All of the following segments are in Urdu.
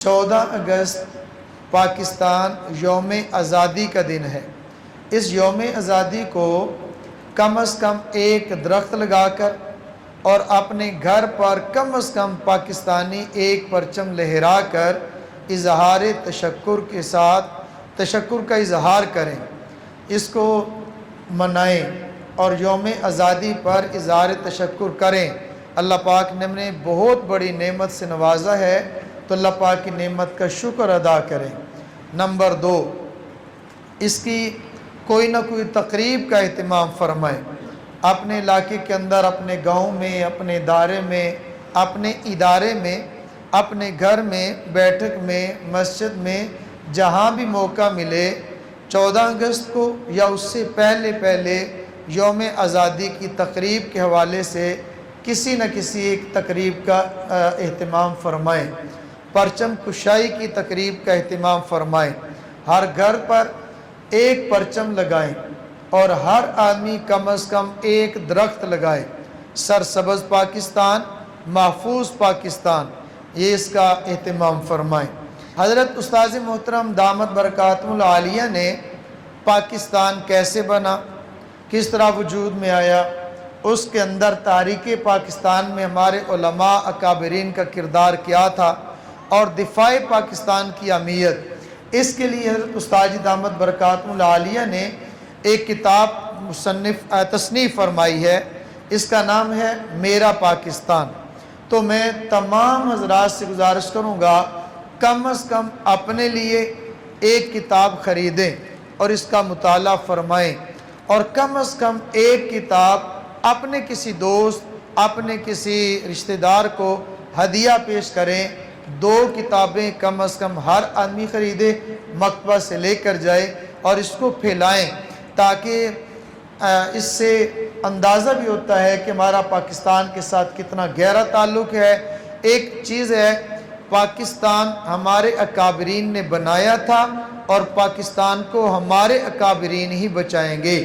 14 اگست پاکستان یوم آزادی کا دن ہے۔ اس یوم آزادی کو کم از کم ایک درخت لگا کر اور اپنے گھر پر کم از کم پاکستانی ایک پرچم لہرا کر اظہار تشکر کے ساتھ تشکر کا اظہار کریں، اس کو منائیں اور یوم آزادی پر اظہار تشکر کریں۔ اللہ پاک نے ہمیں بہت بڑی نعمت سے نوازا ہے تو اللہ پاک کی نعمت کا شکر ادا کریں۔ نمبر 2، اس کی کوئی نہ کوئی تقریب کا اہتمام فرمائیں۔ اپنے علاقے کے اندر، اپنے گاؤں میں، اپنے ادارے میں، اپنے ادارے میں، اپنے گھر میں، بیٹھک میں، مسجد میں، جہاں بھی موقع ملے 14 اگست کو یا اس سے پہلے یوم آزادی کی تقریب کے حوالے سے کسی نہ کسی ایک تقریب کا اہتمام فرمائیں۔ پرچم کشائی کی تقریب کا اہتمام فرمائیں۔ ہر گھر پر ایک پرچم لگائیں اور ہر آدمی کم از کم ایک درخت لگائے۔ سرسبز پاکستان، محفوظ پاکستان، یہ اس کا اہتمام فرمائیں۔ حضرت استاذ محترم دامت برکاتہ العالیہ نے پاکستان کیسے بنا، کس طرح وجود میں آیا، اس کے اندر تاریخ پاکستان میں ہمارے علماء اکابرین کا کردار کیا تھا اور دفاع پاکستان کی اہمیت، اس کے لیے حضرت استاذ دامت برکاتہ العالیہ نے ایک کتاب تصنیف فرمائی ہے۔ اس کا نام ہے میرا پاکستان۔ تو میں تمام حضرات سے گزارش کروں گا کم از کم اپنے لیے ایک کتاب خریدیں اور اس کا مطالعہ فرمائیں، اور کم از کم ایک کتاب اپنے کسی دوست، اپنے کسی رشتہ دار کو ہدیہ پیش کریں۔ 2 کتابیں کم از کم ہر آدمی خریدے، مکتبہ سے لے کر جائے اور اس کو پھیلائیں، تاکہ اس سے اندازہ بھی ہوتا ہے کہ ہمارا پاکستان کے ساتھ کتنا گہرا تعلق ہے۔ ایک چیز ہے، پاکستان ہمارے اکابرین نے بنایا تھا اور پاکستان کو ہمارے اکابرین ہی بچائیں گے۔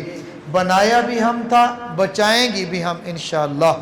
بنایا بھی ہم تھا، بچائیں گے بھی ہم انشاءاللہ۔